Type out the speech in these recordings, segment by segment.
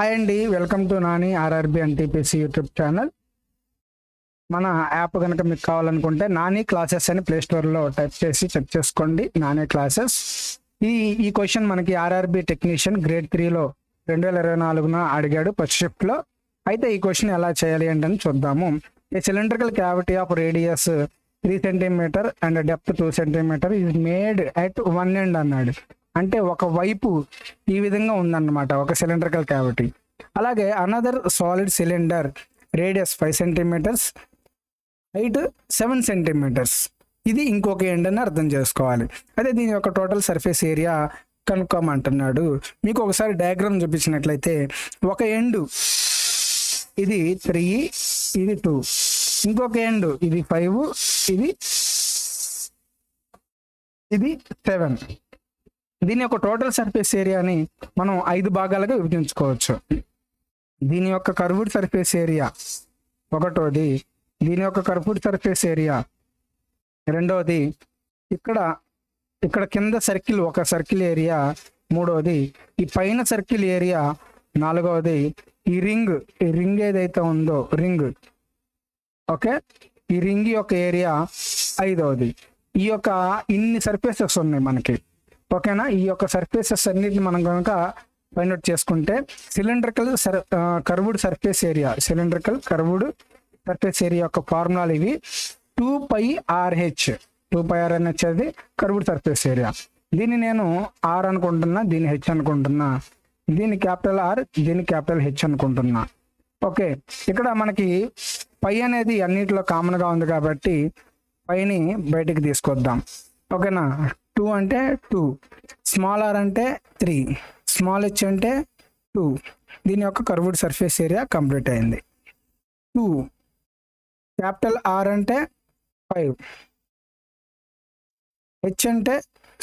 Hi అండి, welcome to Nani RRB and TPC YouTube channel. మన app కనుక మీకు కావాలనుకుంటే నాని క్లాసెస్ అని ప్లే స్టోర్లో టైప్ చేసి చెక్ చేసుకోండి. నాని క్లాసెస్. ఈ క్వశ్చన్ మనకి ఆర్ఆర్బి టెక్నీషియన్ గ్రేడ్ 3లో 2024 అడిగాడు ఫస్ట్ షిఫ్ట్లో. అయితే ఈ క్వశ్చన్ ఎలా చేయాలి అంటే చూద్దాము. ఏ cylindrical cavity of radius 3 cm and depth 2 cm is made at one end అన్నాడు. అంటే ఒక వైపు ఈ విధంగా ఉందన్నమాట ఒక సిలిండ్రికల్ క్యావిటీ. అలాగే another solid cylinder radius 5 cm, height 7 cm. ఇది ఇంకొక ఎండ్ అని అర్థం చేసుకోవాలి. అదే దీని యొక్క టోటల్ సర్ఫేస్ ఏరియా కనుక్కోమంటున్నాడు. మీకు ఒకసారి డయాగ్రామ్ చూపించినట్లయితే ఒక ఎండ్ ఇది 3, ఇది 2, ఇంకొక ఎండ్ ఇది 5, ఇది 7. దీని యొక్క టోటల్ సర్ఫేస్ ఏరియాని మనం 5 భాగాలుగా విభజించుకోవచ్చు. దీని యొక్క కర్వ్డ్ సర్ఫేస్ ఏరియా ఒకటోది, దీని యొక్క కర్వ్డ్ సర్ఫేస్ ఏరియా రెండోది, ఇక్కడ కింద సర్కిల్ ఒక సర్కిల్ ఏరియా మూడోది, ఈ పైన సర్కిల్ ఏరియా నాలుగవది, ఈ రింగ్ ఏదైతే ఉందో రింగ్, ఓకే, ఈ రింగ్ యొక్క ఏరియా ఐదవది. ఈ యొక్క ఇన్ని సర్ఫేసెస్ ఉన్నాయి మనకి, ఓకేనా. ఈ యొక్క సర్ఫేసెస్ అన్నిటిని మనం కనుక ఫైండ్ అవుట్ చేసుకుంటే సిలిండ్రికల్ కర్వ్డ్ సర్ఫేస్ ఏరియా యొక్క ఫార్ములాలు ఇవి. 2πRH అనేది కర్వ్డ్ సర్ఫేస్ ఏరియా. దీన్ని నేను R అనుకుంటున్నా, దీన్ని H అనుకుంటున్నా, దీన్ని క్యాపిటల్ R, దీన్ని క్యాపిటల్ H అనుకుంటున్నా. ఓకే, ఇక్కడ మనకి పై అనేది అన్నిటిలో కామన్గా ఉంది కాబట్టి పైని బయటికి తీసుకొద్దాం. ఓకేనా. 2 అంటే 2, స్మాల్ r అంటే 3, స్మాల్ h అంటే 2. దీని యొక్క కర్వ్డ్ సర్ఫేస్ ఏరియా కంప్లీట్ అయింది. 2 క్యాపిటల్ R అంటే 5, h అంటే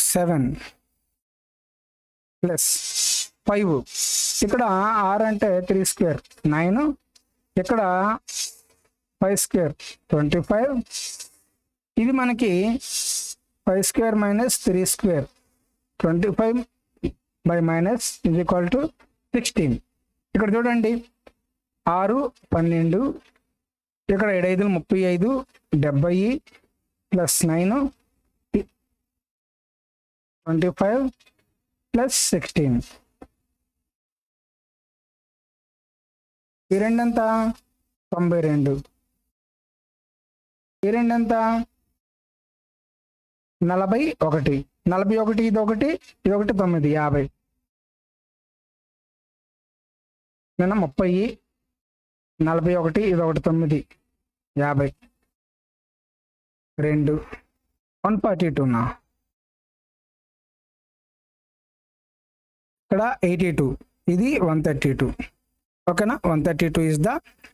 7 ప్లస్ 5. ఇక్కడ r అంటే 3² 9, ఇక్కడ 5² 25. ఇది మనకి 5² - 3² 25 by minus is equal to 16. ఇక్కడ చూడండి 6 12, ఇక్కడ 7 5 35 70 ప్లస్ 9 25 ప్లస్ 16. ఈ రెండంత 92, ఈ రెండంత 41, 41 ఇది ఒకటి 9 50, 30 41 ఇది ఒకటి 9 50 2 142 నా ఇక్కడ 82, ఇది 132. ఓకేనా. 132 ఇస్ ద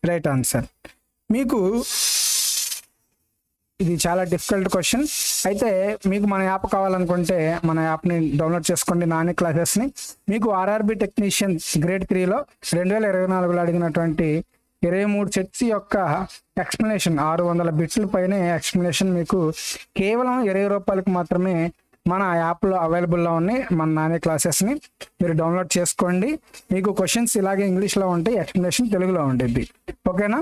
రైట్ ఆన్సర్. మీకు ఇది చాలా డిఫికల్ట్ క్వశ్చన్. అయితే మీకు మన యాప్ కావాలనుకుంటే మన యాప్ని డౌన్లోడ్ చేసుకోండి, నాని క్లాసెస్ని. మీకు ఆర్ఆర్బి టెక్నీషియన్ గ్రేడ్ 3లో 2024లో అడిగినటువంటి 23 సెట్స్ యొక్క ఎక్స్ప్లెనేషన్ 600 బిట్ల పైనే ఎక్స్ప్లెనేషన్ మీకు కేవలం 20 రూపాయలకు మాత్రమే మన యాప్లో అవైలబుల్లో ఉన్నాయి. మన నాని క్లాసెస్ని మీరు డౌన్లోడ్ చేసుకోండి. మీకు క్వశ్చన్స్ ఇలాగే ఇంగ్లీష్లో ఉంటాయి, ఎక్స్ప్లెనేషన్ తెలుగులో ఉంటుంది. ఓకేనా.